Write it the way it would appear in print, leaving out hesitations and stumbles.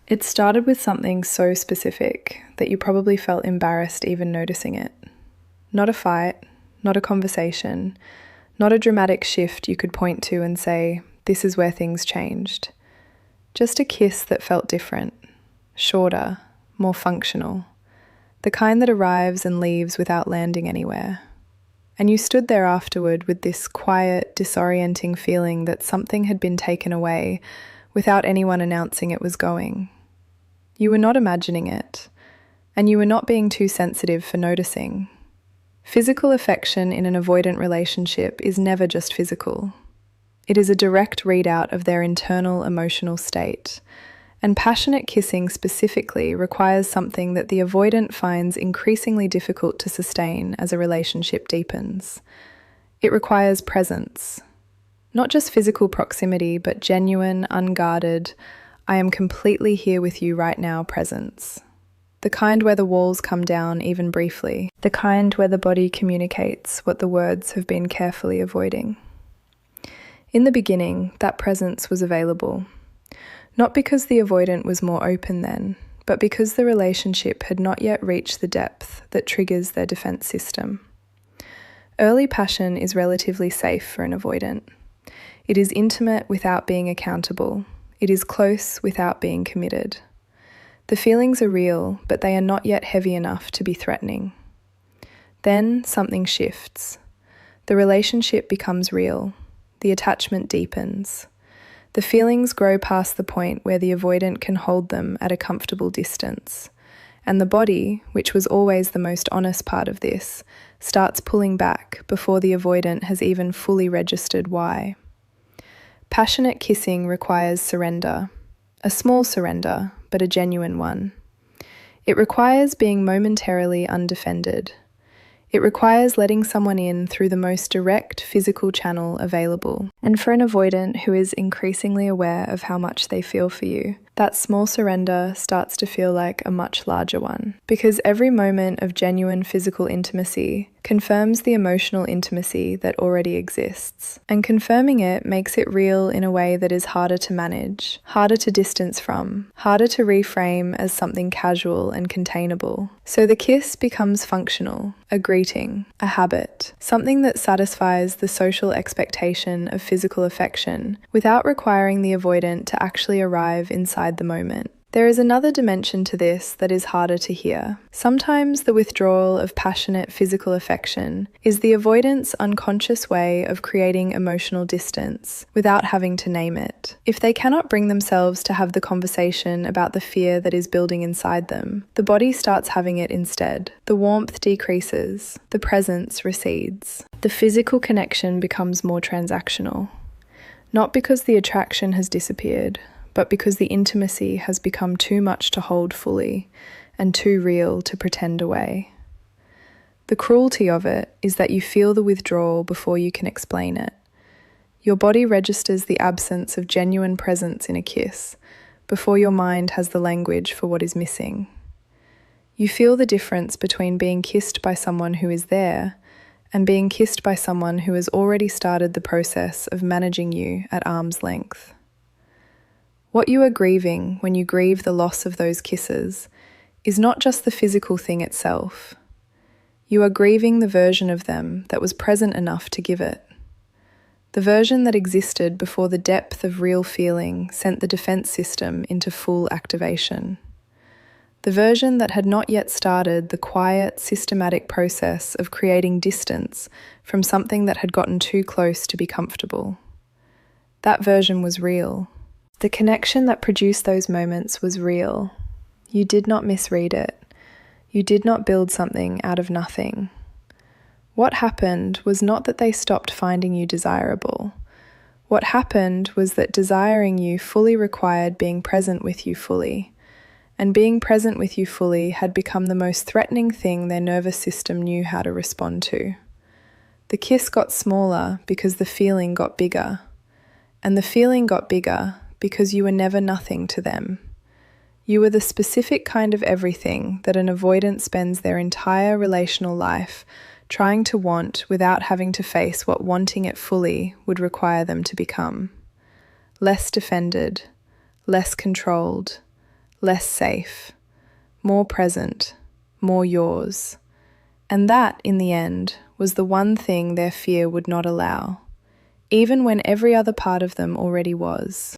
It started with something so specific that you probably felt embarrassed even noticing it. Not a fight, not a conversation, not a dramatic shift you could point to and say, this is where things changed. Just a kiss that felt different, shorter, more functional, the kind that arrives and leaves without landing anywhere. And you stood there afterward with this quiet, disorienting feeling that something had been taken away without anyone announcing it was going. You were not imagining it, and you were not being too sensitive for noticing. Physical affection in an avoidant relationship is never just physical. It is a direct readout of their internal emotional state, and passionate kissing specifically requires something that the avoidant finds increasingly difficult to sustain as a relationship deepens. It requires presence. Not just physical proximity, but genuine, unguarded, I am completely here with you right now presence. The kind where the walls come down even briefly. The kind where the body communicates what the words have been carefully avoiding. In the beginning, that presence was available. Not because the avoidant was more open then, but because the relationship had not yet reached the depth that triggers their defense system. Early passion is relatively safe for an avoidant. It is intimate without being accountable. It is close without being committed. The feelings are real, but they are not yet heavy enough to be threatening. Then something shifts. The relationship becomes real. The attachment deepens. The feelings grow past the point where the avoidant can hold them at a comfortable distance. And the body, which was always the most honest part of this, starts pulling back before the avoidant has even fully registered why. Passionate kissing requires surrender, a small surrender, but a genuine one. It requires being momentarily undefended. It requires letting someone in through the most direct physical channel available. And for an avoidant who is increasingly aware of how much they feel for you, that small surrender starts to feel like a much larger one. Because every moment of genuine physical intimacy confirms the emotional intimacy that already exists. And confirming it makes it real in a way that is harder to manage, harder to distance from, harder to reframe as something casual and containable. So the kiss becomes functional, a greeting, a habit, something that satisfies the social expectation of physical affection without requiring the avoidant to actually arrive inside the moment. There is another dimension to this that is harder to hear. Sometimes the withdrawal of passionate physical affection is the avoidant's unconscious way of creating emotional distance without having to name it. If they cannot bring themselves to have the conversation about the fear that is building inside them, the body starts having it instead. The warmth decreases, the presence recedes. The physical connection becomes more transactional. Not because the attraction has disappeared, but because the intimacy has become too much to hold fully and too real to pretend away. The cruelty of it is that you feel the withdrawal before you can explain it. Your body registers the absence of genuine presence in a kiss before your mind has the language for what is missing. You feel the difference between being kissed by someone who is there and being kissed by someone who has already started the process of managing you at arm's length. What you are grieving when you grieve the loss of those kisses is not just the physical thing itself. You are grieving the version of them that was present enough to give it. The version that existed before the depth of real feeling sent the defense system into full activation. The version that had not yet started the quiet, systematic process of creating distance from something that had gotten too close to be comfortable. That version was real. The connection that produced those moments was real. You did not misread it. You did not build something out of nothing. What happened was not that they stopped finding you desirable. What happened was that desiring you fully required being present with you fully. And being present with you fully had become the most threatening thing their nervous system knew how to respond to. The kiss got smaller because the feeling got bigger. And the feeling got bigger because you were never nothing to them. You were the specific kind of everything that an avoidant spends their entire relational life trying to want without having to face what wanting it fully would require them to become. Less defended, less controlled, less safe, more present, more yours. And that, in the end, was the one thing their fear would not allow, even when every other part of them already was.